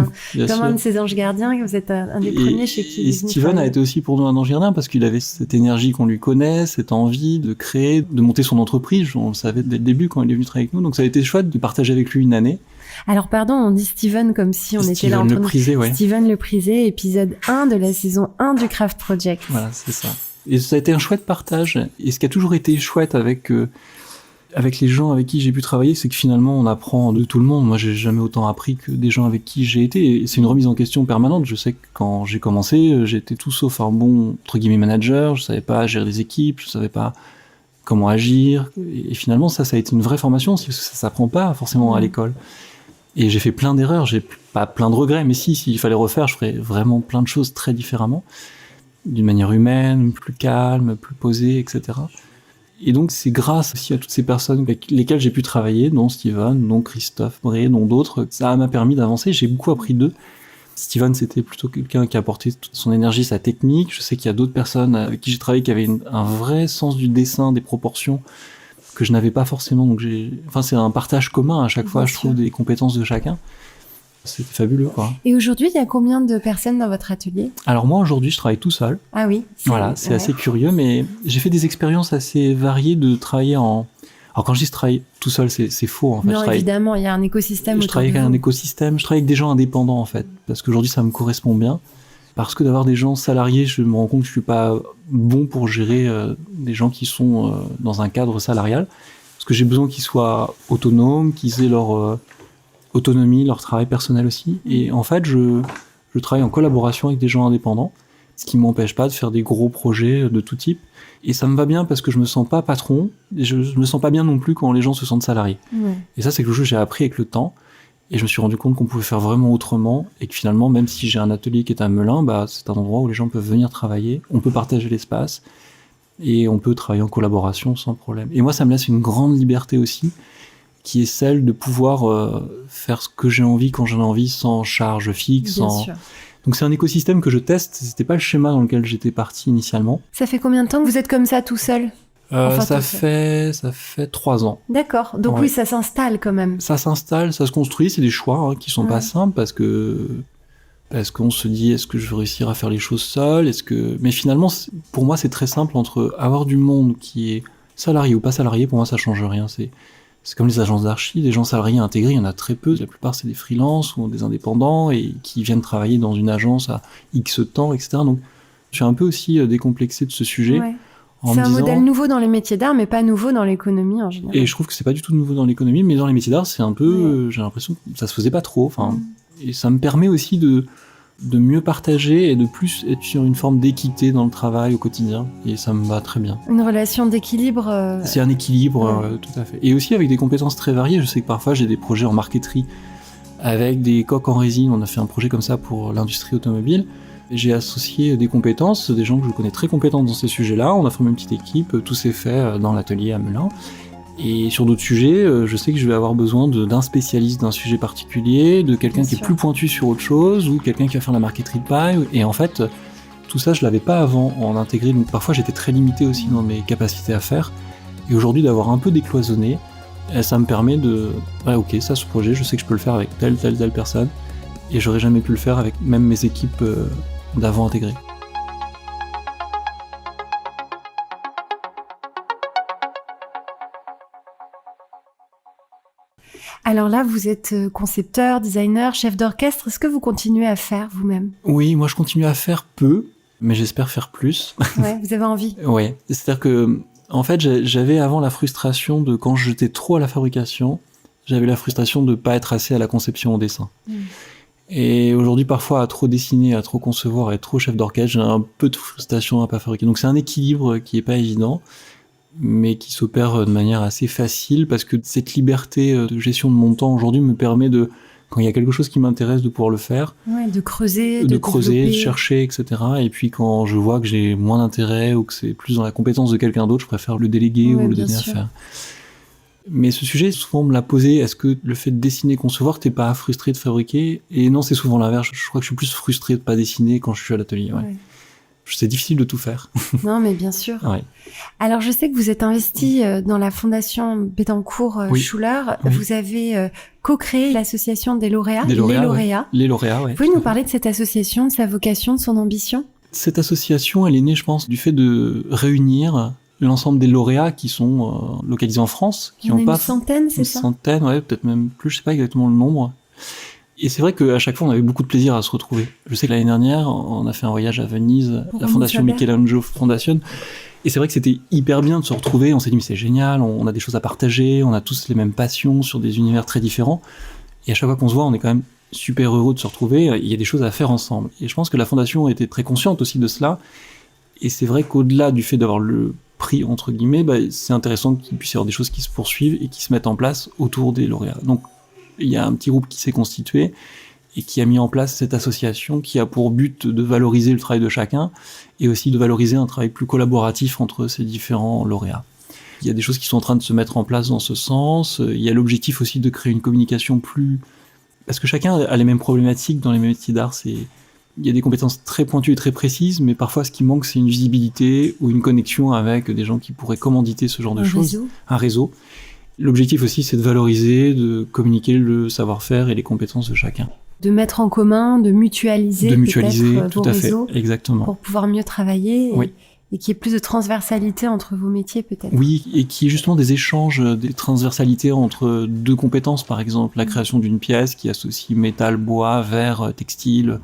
un de ses anges gardiens. Vous êtes un des premiers chez qui il est venu. Et Steven a été aussi pour nous un ange gardien parce qu'il avait cette énergie qu'on lui connaît, cette envie de créer, de monter son entreprise. On le savait dès le début quand il est venu travailler avec nous. Donc ça a été chouette de partager avec lui une année. Alors pardon, on dit Steven comme si on était là en train de... Steven Le Prisé, épisode 1 de la saison 1 du Craft Project. Voilà, c'est ça. Et ça a été un chouette partage. Et ce qui a toujours été chouette avec les gens avec qui j'ai pu travailler, c'est que finalement on apprend de tout le monde. Moi, j'ai jamais autant appris que des gens avec qui j'ai été. Et c'est une remise en question permanente. Je sais que quand j'ai commencé, j'étais tout sauf un bon, entre guillemets, manager. Je savais pas gérer des équipes, je savais pas comment agir. Et finalement, ça a été une vraie formation, parce que ça s'apprend pas forcément à l'école. Et j'ai fait plein d'erreurs, j'ai pas plein de regrets, mais s'il fallait refaire, je ferais vraiment plein de choses très différemment. D'une manière humaine, plus calme, plus posée, etc. Et donc c'est grâce aussi à toutes ces personnes avec lesquelles j'ai pu travailler, dont Steven, dont Christophe Bré, dont d'autres, ça m'a permis d'avancer, j'ai beaucoup appris d'eux. Steven, c'était plutôt quelqu'un qui apportait toute son énergie, sa technique. Je sais qu'il y a d'autres personnes avec qui j'ai travaillé qui avaient un vrai sens du dessin, des proportions, que je n'avais pas forcément. Donc c'est un partage commun à chaque fois, je trouve, des compétences de chacun. C'était fabuleux, quoi. Et aujourd'hui, il y a combien de personnes dans votre atelier? Alors moi, aujourd'hui, je travaille tout seul. Ah oui. Voilà, c'est assez curieux, mais j'ai fait des expériences assez variées de travailler en... Alors quand je dis je travaille tout seul, c'est faux, en fait. Non, évidemment, il y a un écosystème. Je travaille avec un écosystème, je travaille avec des gens indépendants, en fait, parce qu'aujourd'hui, ça me correspond bien. Parce que d'avoir des gens salariés, je me rends compte que je suis pas bon pour gérer des gens qui sont dans un cadre salarial. Parce que j'ai besoin qu'ils soient autonomes, qu'ils aient leur... autonomie, leur travail personnel aussi. Et en fait, je travaille en collaboration avec des gens indépendants, ce qui m'empêche pas de faire des gros projets de tout type. Et ça me va bien parce que je me sens pas patron, et je me sens pas bien non plus quand les gens se sentent salariés. Ouais. Et ça, c'est quelque chose que j'ai appris avec le temps. Et je me suis rendu compte qu'on pouvait faire vraiment autrement, et que finalement, même si j'ai un atelier qui est à Melun, c'est un endroit où les gens peuvent venir travailler, on peut partager l'espace, et on peut travailler en collaboration sans problème. Et moi, ça me laisse une grande liberté aussi, qui est celle de pouvoir faire ce que j'ai envie quand j'en ai envie, sans charge fixe. Sûr. Donc c'est un écosystème que je teste, c'était pas le schéma dans lequel j'étais parti initialement. Ça fait combien de temps que vous êtes comme ça tout seul ? Ça fait 3 ans. D'accord. Donc Ouais. oui, ça s'installe quand même. Ça s'installe, ça se construit. C'est des choix qui sont pas simples parce qu'on se dit est-ce que je vais réussir à faire les choses seul, mais finalement pour moi c'est très simple entre avoir du monde qui est salarié ou pas salarié. Pour moi ça change rien. C'est comme les agences d'archi, des gens salariés intégrés, il y en a très peu. La plupart c'est des freelances ou des indépendants et qui viennent travailler dans une agence à X temps, etc. Donc je suis un peu aussi décomplexé de ce sujet. Ouais. C'est un modèle nouveau dans les métiers d'art, mais pas nouveau dans l'économie en général. Et je trouve que c'est pas du tout nouveau dans l'économie, mais dans les métiers d'art, c'est un peu, j'ai l'impression que ça se faisait pas trop. Et ça me permet aussi de mieux partager et de plus être sur une forme d'équité dans le travail au quotidien. Et ça me va très bien. Une relation d'équilibre. C'est un équilibre, tout à fait. Et aussi avec des compétences très variées. Je sais que parfois j'ai des projets en marqueterie avec des coques en résine. On a fait un projet comme ça pour l'industrie automobile. J'ai associé des compétences, des gens que je connais très compétents dans ces sujets-là. On a formé une petite équipe, tout s'est fait dans l'atelier à Melun. Et sur d'autres sujets, je sais que je vais avoir besoin d'un spécialiste d'un sujet particulier, de quelqu'un qui est plus pointu sur autre chose, ou quelqu'un qui va faire la marqueterie de paille. Et en fait, tout ça, je l'avais pas avant en intégré. Donc parfois, j'étais très limité aussi dans mes capacités à faire. Et aujourd'hui, d'avoir un peu décloisonné, ça me permet de... Ouais, ok, ça, ce projet, je sais que je peux le faire avec telle personne. Et j'aurais jamais pu le faire avec même mes équipes d'avant intégrées. Alors là, vous êtes concepteur, designer, chef d'orchestre. Est-ce que vous continuez à faire vous-même ? Oui, moi je continue à faire peu, mais j'espère faire plus. Ouais, vous avez envie. Ouais, c'est-à-dire que, en fait, j'avais avant la frustration de quand j'étais trop à la fabrication, j'avais la frustration de pas être assez à la conception au dessin. Et aujourd'hui, parfois, à trop dessiner, à trop concevoir, à être trop chef d'orchestre, j'ai un peu de frustration à pas fabriquer. Donc c'est un équilibre qui est pas évident, mais qui s'opère de manière assez facile, parce que cette liberté de gestion de mon temps aujourd'hui me permet de, quand il y a quelque chose qui m'intéresse, de pouvoir le faire. Ouais, de creuser, de chercher, etc. Et puis quand je vois que j'ai moins d'intérêt ou que c'est plus dans la compétence de quelqu'un d'autre, je préfère le déléguer ou le donner à faire. Mais ce sujet, souvent on me l'a posé, est-ce que le fait de dessiner, concevoir, t'es pas frustré de fabriquer ? Et non, c'est souvent l'inverse. Je crois que je suis plus frustré de pas dessiner quand je suis à l'atelier. Ouais. C'est difficile de tout faire. Non, mais bien sûr. Ouais. Alors, je sais que vous êtes investi dans la fondation Bettencourt Schuller. Oui. Vous avez co-créé l'association des lauréats. Les lauréats, oui. Vous pouvez nous parler de cette association, de sa vocation, de son ambition ? Cette association, elle est née, je pense, du fait de réunir l'ensemble des lauréats qui sont localisés en France, qui n'ont pas une centaine, c'est ça ? Une centaine, ouais, peut-être même plus, je sais pas exactement le nombre. Et c'est vrai qu'à chaque fois, on avait beaucoup de plaisir à se retrouver. Je sais que l'année dernière, on a fait un voyage à Venise, la fondation Michelangelo Foundation, et c'est vrai que c'était hyper bien de se retrouver. On s'est dit, mais c'est génial, on a des choses à partager, on a tous les mêmes passions sur des univers très différents. Et à chaque fois qu'on se voit, on est quand même super heureux de se retrouver. Il y a des choses à faire ensemble. Et je pense que la fondation était très consciente aussi de cela. Et c'est vrai qu'au-delà du fait d'avoir le prix, entre guillemets, c'est intéressant qu'il puisse y avoir des choses qui se poursuivent et qui se mettent en place autour des lauréats. Donc, il y a un petit groupe qui s'est constitué et qui a mis en place cette association qui a pour but de valoriser le travail de chacun et aussi de valoriser un travail plus collaboratif entre ces différents lauréats. Il y a des choses qui sont en train de se mettre en place dans ce sens. Il y a l'objectif aussi de créer une communication plus... Parce que chacun a les mêmes problématiques dans les métiers d'art. Il y a des compétences très pointues et très précises, mais parfois ce qui manque, c'est une visibilité ou une connexion avec des gens qui pourraient commanditer ce genre de choses. Un réseau. L'objectif aussi, c'est de valoriser, de communiquer le savoir-faire et les compétences de chacun. De mettre en commun, de mutualiser peut-être tout vos à fait, réseaux exactement. Pour pouvoir mieux travailler oui. et qu'il y ait plus de transversalité entre vos métiers peut-être. Oui, et qu'il y ait justement des échanges, des transversalités entre deux compétences, par exemple la création d'une pièce qui associe métal, bois, verre, textile...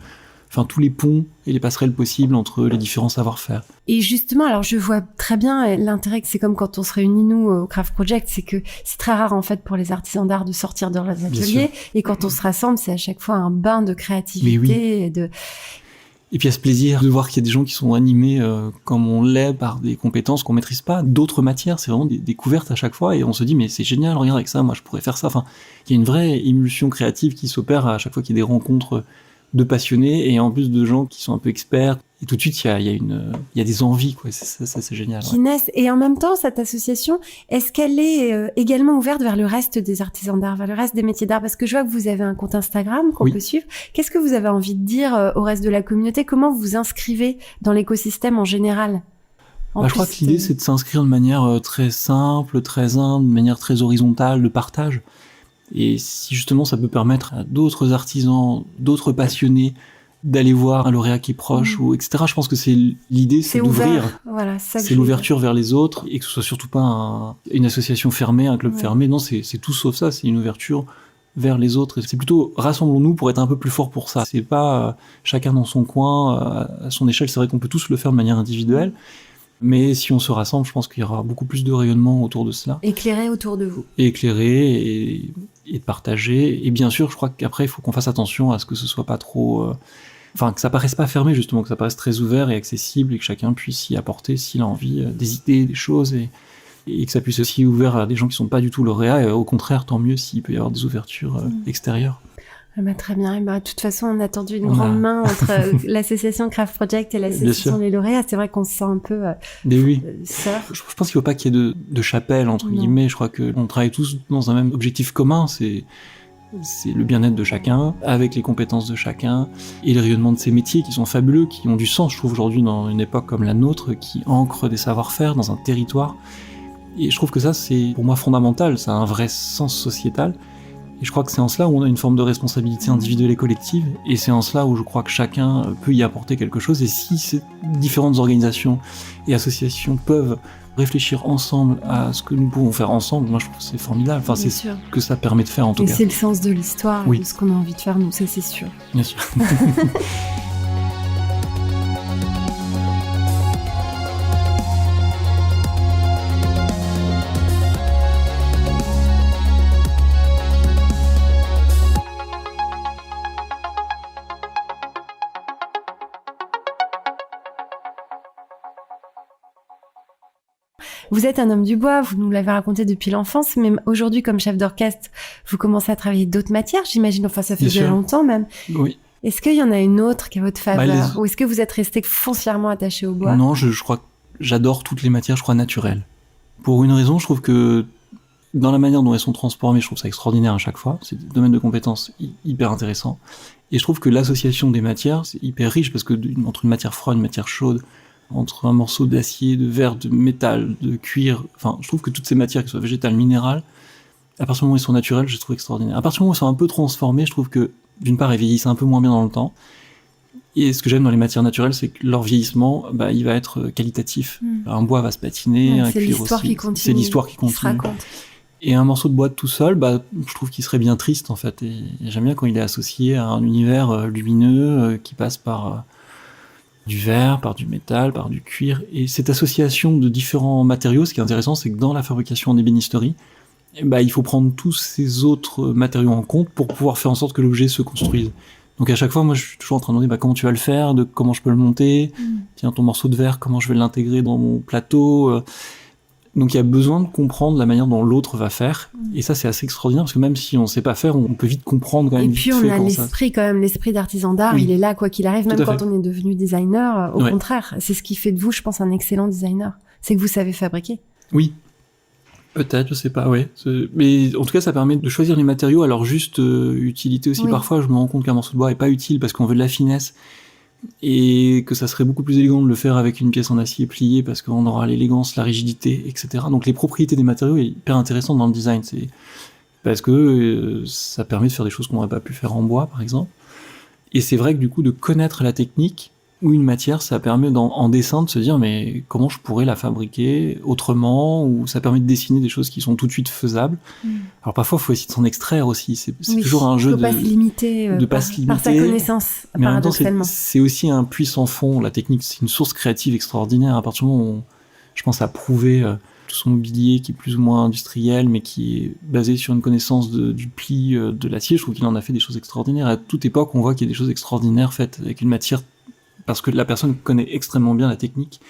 Enfin, tous les ponts et les passerelles possibles entre les différents savoir-faire. Et justement, alors je vois très bien l'intérêt que c'est comme quand on se réunit, nous, au Craft Project, c'est que c'est très rare, en fait, pour les artisans d'art de sortir de leurs ateliers. Et quand on se rassemble, c'est à chaque fois un bain de créativité. Oui. Et puis, il y a ce plaisir de voir qu'il y a des gens qui sont animés comme on l'est par des compétences qu'on maîtrise pas. D'autres matières, c'est vraiment des découvertes à chaque fois. Et on se dit, mais c'est génial, regarde avec ça, moi, je pourrais faire ça. Enfin, il y a une vraie émulsion créative qui s'opère à chaque fois qu'il y a des rencontres de passionnés et en plus de gens qui sont un peu experts. Et tout de suite, il y a des envies, quoi. Ça, c'est génial. Qui naissent. Et en même temps, cette association, est-ce qu'elle est également ouverte vers le reste des artisans d'art, vers le reste des métiers d'art ? Parce que je vois que vous avez un compte Instagram qu'on peut suivre. Qu'est-ce que vous avez envie de dire au reste de la communauté ? Comment vous vous inscrivez dans l'écosystème en général ? Je crois que l'idée, c'est de s'inscrire de manière très simple, très humble, de manière très horizontale, de partage. Et si justement ça peut permettre à d'autres artisans, d'autres passionnés, d'aller voir un lauréat qui est proche, ou etc. Je pense que l'idée, c'est d'ouvrir. Voilà, c'est l'ouverture vers les autres, et que ce soit surtout pas une association fermée, un club fermé. Non, c'est tout sauf ça, c'est une ouverture vers les autres. Et c'est plutôt rassemblons-nous pour être un peu plus fort pour ça. C'est pas chacun dans son coin, à son échelle. C'est vrai qu'on peut tous le faire de manière individuelle, mais si on se rassemble, je pense qu'il y aura beaucoup plus de rayonnement autour de cela. Éclairé autour de vous. Éclairer et de partager. Et bien sûr, je crois qu'après, il faut qu'on fasse attention à ce que ce soit pas trop... que ça paraisse pas fermé, justement, que ça paraisse très ouvert et accessible, et que chacun puisse y apporter, s'il a envie, des idées, des choses, et que ça puisse aussi ouvrir à des gens qui sont pas du tout lauréats, et au contraire, tant mieux s'il peut y avoir des ouvertures extérieures. Très bien. De toute façon, on a tendu une grande main entre l'association Craft Project et l'association Les Lauréats. C'est vrai qu'on se sent un peu sœurs. Je pense qu'il ne faut pas qu'il y ait de chapelle, entre guillemets. Je crois qu'on travaille tous dans un même objectif commun. C'est le bien-être de chacun, avec les compétences de chacun, et le rayonnement de ces métiers qui sont fabuleux, qui ont du sens, je trouve, aujourd'hui, dans une époque comme la nôtre, qui ancre des savoir-faire dans un territoire. Et je trouve que ça, c'est pour moi fondamental. Ça a un vrai sens sociétal. Et je crois que c'est en cela où on a une forme de responsabilité individuelle et collective, et c'est en cela où je crois que chacun peut y apporter quelque chose. Et si ces différentes organisations et associations peuvent réfléchir ensemble à ce que nous pouvons faire ensemble, moi je trouve que c'est formidable. C'est ce que ça permet de faire en tout cas. Et c'est le sens de l'histoire, de ce qu'on a envie de faire, nous, ça c'est sûr. Bien sûr. Vous êtes un homme du bois, vous nous l'avez raconté depuis l'enfance, mais aujourd'hui, comme chef d'orchestre, vous commencez à travailler d'autres matières, j'imagine, ça fait déjà longtemps même. Oui. Est-ce qu'il y en a une autre qui est à votre faveur, ou est-ce que vous êtes resté foncièrement attaché au bois? Non, je crois que j'adore toutes les matières, je crois, naturelles. Pour une raison, je trouve que dans la manière dont elles sont transformées, je trouve ça extraordinaire à chaque fois. C'est des domaines de compétences hyper intéressants. Et je trouve que l'association des matières, c'est hyper riche, parce que entre une matière froide, une matière chaude, entre un morceau d'acier, de verre, de métal, de cuir, je trouve que toutes ces matières, qu'elles soient végétales, minérales, à partir du moment où elles sont naturelles, je les trouve extraordinaires. À partir du moment où elles sont un peu transformées, je trouve que, d'une part, elles vieillissent un peu moins bien dans le temps, et ce que j'aime dans les matières naturelles, c'est que leur vieillissement, il va être qualitatif. Un bois va se patiner, un cuir aussi. C'est l'histoire qui continue. Et un morceau de bois tout seul, je trouve qu'il serait bien triste, en fait. Et j'aime bien quand il est associé à un univers lumineux qui passe par du verre, par du métal, par du cuir. Et cette association de différents matériaux, ce qui est intéressant, c'est que dans la fabrication en ébénisterie, il faut prendre tous ces autres matériaux en compte pour pouvoir faire en sorte que l'objet se construise. Donc à chaque fois, moi je suis toujours en train de demander comment tu vas le faire, comment je peux le monter, tiens, ton morceau de verre, comment je vais l'intégrer dans mon plateau. Donc il y a besoin de comprendre la manière dont l'autre va faire, et ça c'est assez extraordinaire, parce que même si on ne sait pas faire, on peut vite comprendre quand même. Et puis on a l'esprit quand même, l'esprit d'artisan d'art, il est là quoi qu'il arrive, même quand on est devenu designer, au contraire, c'est ce qui fait de vous, je pense, un excellent designer, c'est que vous savez fabriquer. Oui, peut-être, je sais pas, mais en tout cas ça permet de choisir les matériaux à leur juste utilité aussi. Parfois je me rends compte qu'un morceau de bois est pas utile parce qu'on veut de la finesse, et que ça serait beaucoup plus élégant de le faire avec une pièce en acier pliée parce qu'on aura l'élégance, la rigidité, etc. Donc les propriétés des matériaux est hyper intéressante dans le design, c'est parce que ça permet de faire des choses qu'on n'aurait pas pu faire en bois, par exemple. Et c'est vrai que du coup, de connaître la technique ou une matière, ça permet en dessin de se dire mais comment je pourrais la fabriquer autrement, ou ça permet de dessiner des choses qui sont tout de suite faisables. Alors parfois, il faut essayer de s'en extraire aussi. C'est toujours un jeu de pas se limiter, par sa connaissance. Mais en même temps, c'est aussi un puissant fond. La technique, c'est une source créative extraordinaire. À partir du moment où je pense à prouver tout son mobilier qui est plus ou moins industriel, mais qui est basé sur une connaissance du pli de l'acier, je trouve qu'il en a fait des choses extraordinaires. À toute époque, on voit qu'il y a des choses extraordinaires faites avec une matière, parce que la personne connaît extrêmement bien la technique,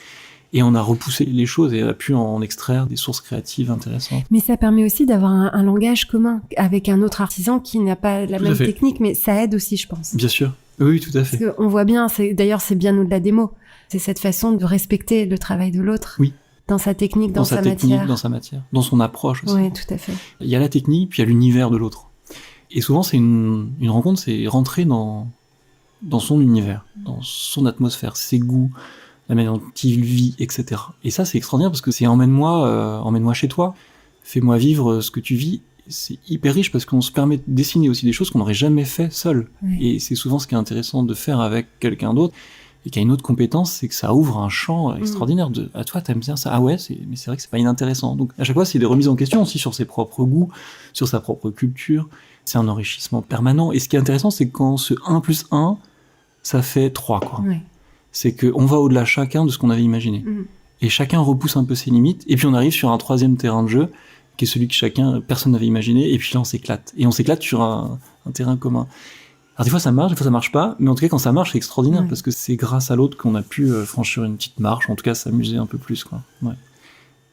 et on a repoussé les choses et a pu en extraire des sources créatives intéressantes. Mais ça permet aussi d'avoir un langage commun avec un autre artisan qui n'a pas la même technique, mais ça aide aussi, je pense. Bien sûr, oui, tout à fait. Parce qu'on voit bien, d'ailleurs c'est bien au-delà des mots, c'est cette façon de respecter le travail de l'autre. Oui. Dans sa technique, dans sa matière. Dans sa matière, dans son approche aussi. Oui, tout à fait. Il y a la technique, puis il y a l'univers de l'autre. Et souvent, c'est une rencontre, c'est rentrer dans son univers, dans son atmosphère, ses goûts, la manière dont il vit, etc. Et ça, c'est extraordinaire parce que c'est emmène-moi chez toi, fais-moi vivre ce que tu vis. C'est hyper riche parce qu'on se permet de dessiner aussi des choses qu'on n'aurait jamais fait seul. Oui. Et c'est souvent ce qui est intéressant de faire avec quelqu'un d'autre et qui a une autre compétence, c'est que ça ouvre un champ extraordinaire de « Ah, toi, t'aimes bien ça? Ah ouais, mais c'est vrai que c'est pas inintéressant. » Donc, à chaque fois, c'est des remises en question aussi sur ses propres goûts, sur sa propre culture. C'est un enrichissement permanent. Et ce qui est intéressant, c'est que quand ce 1 plus 1, ça fait 3, quoi. Oui. C'est qu'on va au-delà chacun de ce qu'on avait imaginé. Et chacun repousse un peu ses limites. Et puis, on arrive sur un troisième terrain de jeu, qui est celui que personne n'avait imaginé. Et puis là, on s'éclate. Et on s'éclate sur un terrain commun. Alors des fois ça marche pas, mais en tout cas quand ça marche c'est extraordinaire parce que c'est grâce à l'autre qu'on a pu franchir une petite marche, en tout cas s'amuser un peu plus, quoi. Ouais.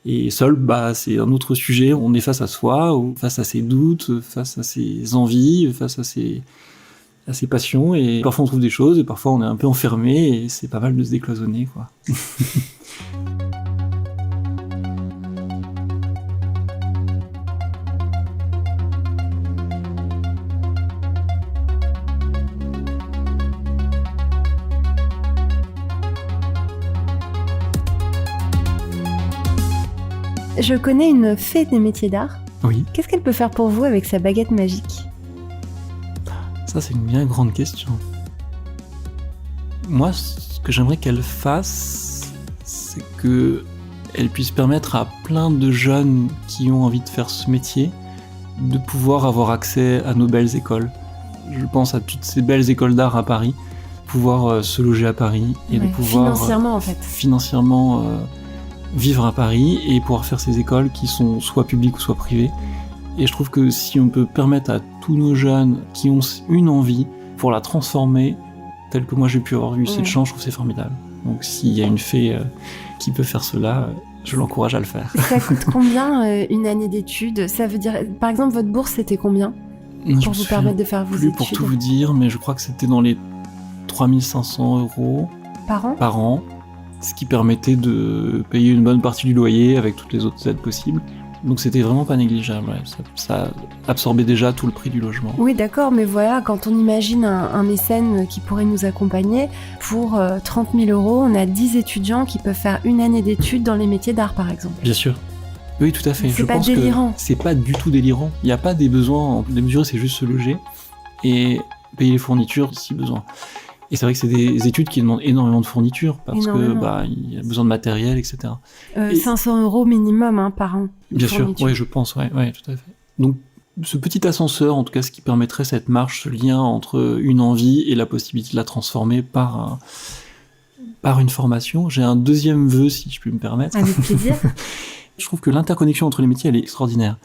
Et seul, c'est un autre sujet, on est face à soi, ou face à ses doutes, face à ses envies, face à ses passions, et parfois on trouve des choses, et parfois on est un peu enfermé, et c'est pas mal de se décloisonner, quoi. Je connais une fée des métiers d'art. Oui. Qu'est-ce qu'elle peut faire pour vous avec sa baguette magique? Ça, c'est une bien grande question. Moi, ce que j'aimerais qu'elle fasse, c'est qu'elle puisse permettre à plein de jeunes qui ont envie de faire ce métier de pouvoir avoir accès à nos belles écoles. Je pense à toutes ces belles écoles d'art à Paris, pouvoir se loger à Paris et de pouvoir financièrement, en fait. Financièrement vivre à Paris et pouvoir faire ces écoles qui sont soit publiques ou soit privées. Et je trouve que si on peut permettre à tous nos jeunes qui ont une envie pour la transformer, telle que moi j'ai pu avoir eu cette chance, je trouve que c'est formidable. Donc s'il y a une fée qui peut faire cela, je l'encourage à le faire. Ça coûte combien une année d'études? Ça veut dire, par exemple, votre bourse c'était combien pour vous permettre de faire vos études? Pour tout vous dire, mais je crois que c'était dans les 3500 € par an, ce qui permettait de payer une bonne partie du loyer avec toutes les autres aides possibles. Donc c'était vraiment pas négligeable, ouais. Ça absorbait déjà tout le prix du logement. Oui, d'accord, mais voilà, quand on imagine un mécène qui pourrait nous accompagner, pour 30 000 € on a 10 étudiants qui peuvent faire une année d'études dans les métiers d'art, par exemple. Bien sûr. Oui, tout à fait. C'est pas délirant. C'est pas du tout délirant. Il n'y a pas des besoins démesurés, c'est juste se loger et payer les fournitures si besoin. Et c'est vrai que c'est des études qui demandent énormément de fournitures parce que il y a besoin de matériel, etc. 500 € minimum par an. Bien sûr, oui, je pense, ouais, tout à fait. Donc ce petit ascenseur, en tout cas, ce qui permettrait cette marche, ce lien entre une envie et la possibilité de la transformer par une formation. J'ai un deuxième vœu, si je puis me permettre. Avec plaisir. Je trouve que l'interconnexion entre les métiers, elle est extraordinaire.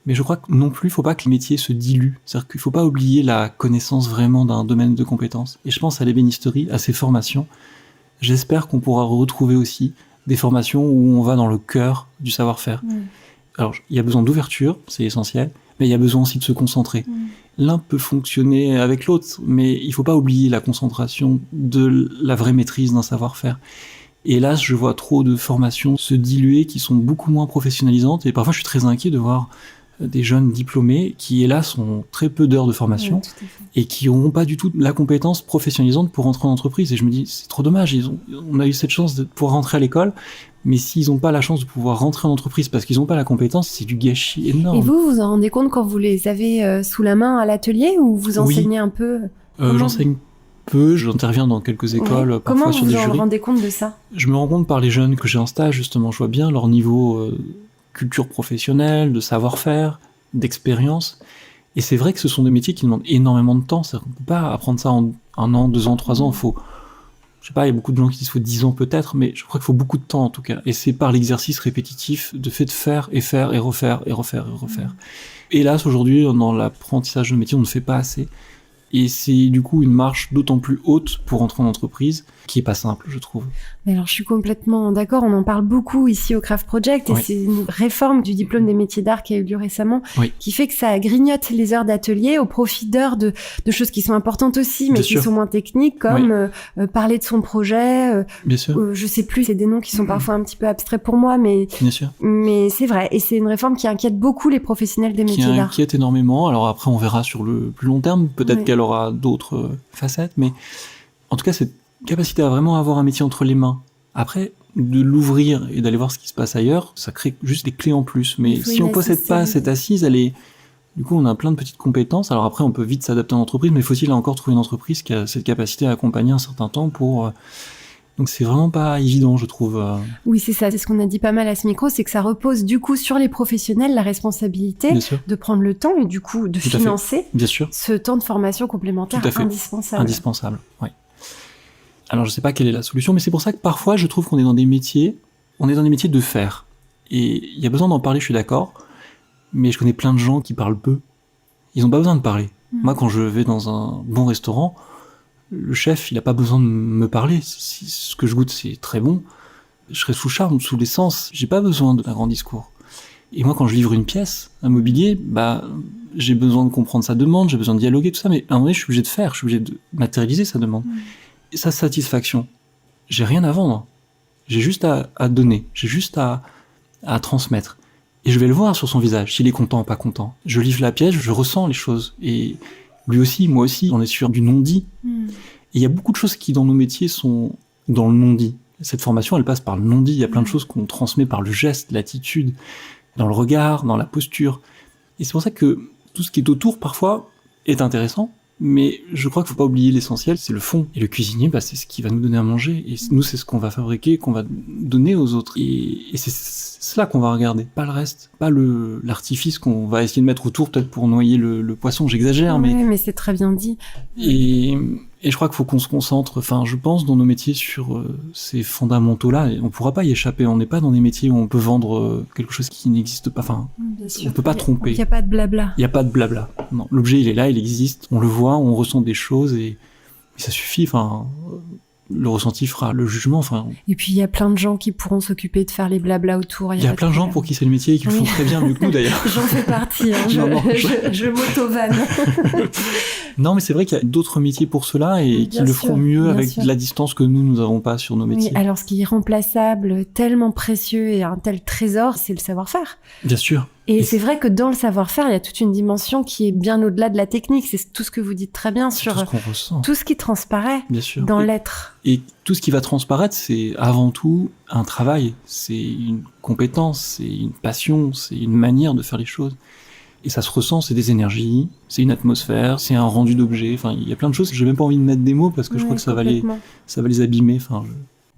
Mais je crois que non plus, il ne faut pas que les métiers se diluent. C'est-à-dire qu'il ne faut pas oublier la connaissance vraiment d'un domaine de compétences. Et je pense à l'ébénisterie, à ces formations. J'espère qu'on pourra retrouver aussi des formations où on va dans le cœur du savoir-faire. Alors, il y a besoin d'ouverture, c'est essentiel, mais il y a besoin aussi de se concentrer. L'un peut fonctionner avec l'autre, mais il ne faut pas oublier la concentration de la vraie maîtrise d'un savoir-faire. Et hélas, je vois trop de formations se diluer qui sont beaucoup moins professionnalisantes, et parfois je suis très inquiet de voir des jeunes diplômés qui, hélas, ont très peu d'heures de formation et qui n'auront pas du tout la compétence professionnalisante pour rentrer en entreprise. Et je me dis, c'est trop dommage, on a eu cette chance de pouvoir rentrer à l'école, mais s'ils n'ont pas la chance de pouvoir rentrer en entreprise parce qu'ils n'ont pas la compétence, c'est du gâchis énorme. Et vous vous en rendez compte quand vous les avez sous la main à l'atelier ou vous enseignez un peu? J'enseigne peu, j'interviens dans quelques écoles, parfois sur des jurys. Comment vous en rendez compte de ça? Je me rends compte par les jeunes que j'ai en stage, justement, je vois bien leur niveau culture professionnelle, de savoir-faire, d'expérience. Et c'est vrai que ce sont des métiers qui demandent énormément de temps. C'est-à-dire qu'on ne peut pas apprendre ça en 1 an, 2 ans, 3 ans. Je sais pas, il y a beaucoup de gens qui disent qu'il faut 10 ans peut-être, mais je crois qu'il faut beaucoup de temps en tout cas. Et c'est par l'exercice répétitif, de fait de faire et faire et refaire et refaire et refaire. Hélas, aujourd'hui, dans l'apprentissage de métier, on ne fait pas assez. Et c'est du coup une marche d'autant plus haute pour entrer en entreprise, qui est pas simple, je trouve. Mais alors, je suis complètement d'accord. On en parle beaucoup ici au Craft Project, et c'est une réforme du diplôme des métiers d'art qui a eu lieu récemment, qui fait que ça grignote les heures d'atelier au profit d'heures de choses qui sont importantes aussi, mais qui sont moins techniques, comme parler de son projet. Bien sûr. Je sais plus, c'est des noms qui sont parfois un petit peu abstraits pour moi, mais bien sûr. Mais c'est vrai, et c'est une réforme qui inquiète beaucoup les professionnels des métiers d'art. Qui inquiète énormément. Alors après, on verra sur le plus long terme. Peut-être qu'elle aura d'autres facettes, mais en tout cas, cette capacité à vraiment avoir un métier entre les mains Après, de l'ouvrir et d'aller voir ce qui se passe ailleurs, ça crée juste des clés en plus. Mais si on possède pas cette assise, du coup, on a plein de petites compétences. Alors après, on peut vite s'adapter en entreprise, mais faut-il encore trouver une entreprise qui a cette capacité à accompagner un certain temps pour... Donc c'est vraiment pas évident, je trouve. Oui, c'est ça. C'est ce qu'on a dit pas mal à ce micro, c'est que ça repose du coup sur les professionnels la responsabilité de prendre le temps et du coup de financer ce temps de formation complémentaire indispensable. Indispensable, oui. Alors je sais pas quelle est la solution, mais c'est pour ça que parfois je trouve qu'on est dans des métiers de faire. Et il y a besoin d'en parler, je suis d'accord, mais je connais plein de gens qui parlent peu. Ils ont pas besoin de parler. Moi, quand je vais dans un bon restaurant, le chef, il a pas besoin de me parler. Si ce que je goûte, c'est très bon, je serai sous charme, sous l'essence. J'ai pas besoin d'un grand discours. Et moi, quand je livre une pièce, un mobilier, j'ai besoin de comprendre sa demande, j'ai besoin de dialoguer, tout ça, mais à un moment donné, je suis obligé de faire, je suis obligé de matérialiser sa demande. Et sa satisfaction, j'ai rien à vendre. J'ai juste à donner, j'ai juste à transmettre. Et je vais le voir sur son visage, s'il est content ou pas content. Je livre la pièce, je ressens les choses. Et lui aussi, moi aussi, on est sur du non-dit. Et il y a beaucoup de choses qui, dans nos métiers, sont dans le non-dit. Cette formation, elle passe par le non-dit. Il y a plein de choses qu'on transmet par le geste, l'attitude, dans le regard, dans la posture. Et c'est pour ça que tout ce qui est autour, parfois, est intéressant. Mais je crois qu'il faut pas oublier l'essentiel, c'est le fond. Et le cuisinier, c'est ce qui va nous donner à manger. Et nous, c'est ce qu'on va fabriquer, qu'on va donner aux autres. Et c'est cela qu'on va regarder, pas le reste. Pas l'artifice qu'on va essayer de mettre autour, peut-être pour noyer le poisson. J'exagère, mais c'est très bien dit. Et je crois qu'il faut qu'on se concentre, je pense, dans nos métiers sur ces fondamentaux-là. Et on pourra pas y échapper. On n'est pas dans des métiers où on peut vendre quelque chose qui n'existe pas. On peut pas tromper. Il n'y a pas de blabla. Il n'y a pas de blabla. Non, l'objet, il est là, il existe. On le voit, on ressent des choses et ça suffit. Le ressenti fera le jugement. Et puis, il y a plein de gens qui pourront s'occuper de faire les blabla autour. Il y a plein de gens pour qui c'est le métier et qui le font très bien, mieux que nous, d'ailleurs. J'en fais partie. Je m'auto-vanne. Non, mais c'est vrai qu'il y a d'autres métiers pour cela et qui le feront mieux avec la distance que nous n'avons pas sur nos métiers. Oui, alors ce qui est irremplaçable, tellement précieux et un tel trésor, c'est le savoir-faire. Bien sûr. Et c'est vrai que dans le savoir-faire, il y a toute une dimension qui est bien au-delà de la technique. C'est tout ce que vous dites très bien sur tout ce qu'on ressent. Tout ce qui transparaît dans l'être. Et tout ce qui va transparaître, c'est avant tout un travail. C'est une compétence, c'est une passion, c'est une manière de faire les choses. Et ça se ressent, c'est des énergies, c'est une atmosphère, c'est un rendu d'objet. Il y a plein de choses que j'ai même pas envie de mettre des mots parce que je crois que ça va les abîmer.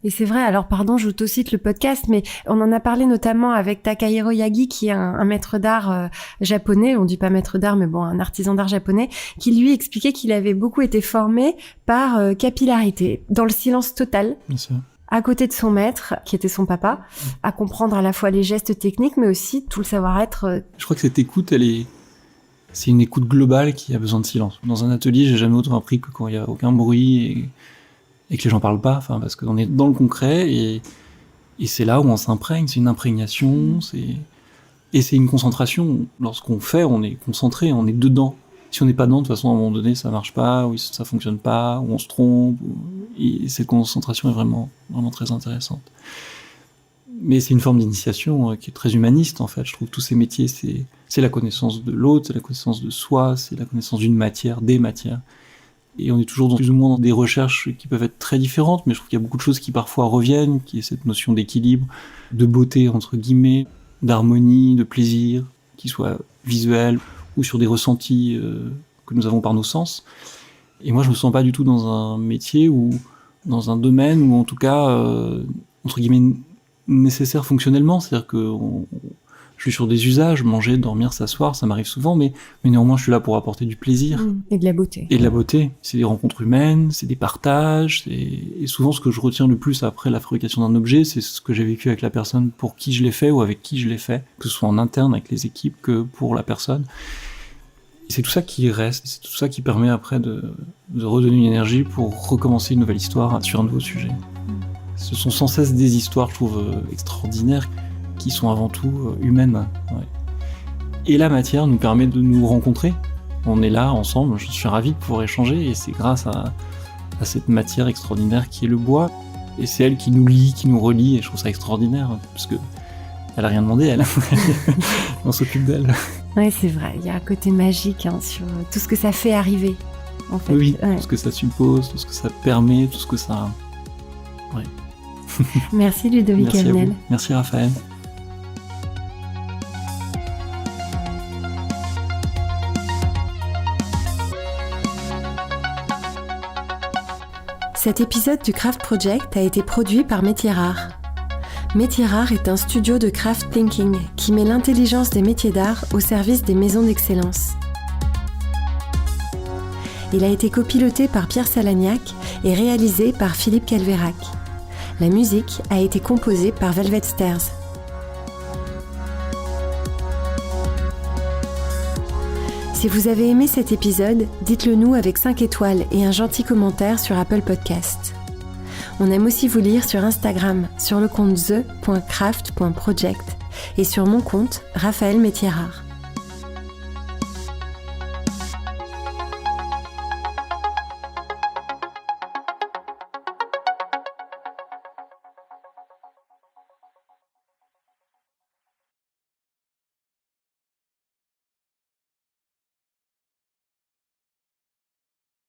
Et c'est vrai, alors pardon, j'autocite le podcast, mais on en a parlé notamment avec Takahiro Yagi, qui est un maître d'art japonais, on dit pas maître d'art, mais bon, un artisan d'art japonais, qui lui expliquait qu'il avait beaucoup été formé par capillarité, dans le silence total. Bien sûr. À côté de son maître, qui était son papa, à comprendre à la fois les gestes techniques, mais aussi tout le savoir-être. Je crois que cette écoute, c'est une écoute globale qui a besoin de silence. Dans un atelier, j'ai jamais autant appris que quand il y a aucun bruit et que les gens parlent pas, parce qu'on est dans le concret et c'est là où on s'imprègne, c'est une imprégnation, et c'est une concentration. Lorsqu'on fait, on est concentré, on est dedans. Si on n'est pas dedans, de toute façon, à un moment donné, ça marche pas, ou ça fonctionne pas, ou on se trompe, et cette concentration est vraiment, vraiment très intéressante. Mais c'est une forme d'initiation qui est très humaniste, en fait. Je trouve que tous ces métiers, c'est la connaissance de l'autre, c'est la connaissance de soi, c'est la connaissance d'une matière, des matières. Et on est toujours plus ou moins dans des recherches qui peuvent être très différentes, mais je trouve qu'il y a beaucoup de choses qui parfois reviennent, qui est cette notion d'équilibre, de beauté, entre guillemets, d'harmonie, de plaisir, qui soit visuel, ou sur des ressentis que nous avons par nos sens. Et moi, je me sens pas du tout dans un métier ou dans un domaine où, en tout cas, entre guillemets, nécessaire fonctionnellement. C'est-à-dire que je suis sur des usages, manger, dormir, s'asseoir, ça m'arrive souvent, mais néanmoins, je suis là pour apporter du plaisir. Et de la beauté. Et de la beauté. C'est des rencontres humaines, c'est des partages, et souvent, ce que je retiens le plus après la fabrication d'un objet, c'est ce que j'ai vécu avec la personne pour qui je l'ai fait ou avec qui je l'ai fait, que ce soit en interne avec les équipes que pour la personne. Et c'est tout ça qui reste, c'est tout ça qui permet après de redonner une énergie pour recommencer une nouvelle histoire sur un nouveau sujet. Ce sont sans cesse des histoires, je trouve, extraordinaires, qui sont avant tout humaines. Ouais. Et la matière nous permet de nous rencontrer. On est là, ensemble, je suis ravi de pouvoir échanger, et c'est grâce à cette matière extraordinaire qui est le bois, et c'est elle qui nous lie, qui nous relie, et je trouve ça extraordinaire, parce que elle a rien demandé, elle. On s'occupe d'elle. Oui, c'est vrai, il y a un côté magique sur tout ce que ça fait arriver, en fait. Oui, tout ce que ça suppose, tout ce que ça permet, tout ce que ça... Ouais. Merci Ludovic Merci à Avenel. vous. Merci Raphaël. Cet épisode du Craft Project a été produit par Métiers Rares. Métiers Rares est un studio de craft thinking qui met l'intelligence des métiers d'art au service des maisons d'excellence. Il a été copiloté par Pierre Salagnac et réalisé par Philippe Calvérac. La musique a été composée par Velvet Stairs. Si vous avez aimé cet épisode, dites-le nous avec 5 étoiles et un gentil commentaire sur Apple Podcast. On aime aussi vous lire sur Instagram, sur le compte the.craft.project et sur mon compte Raphaël Métiers Rares.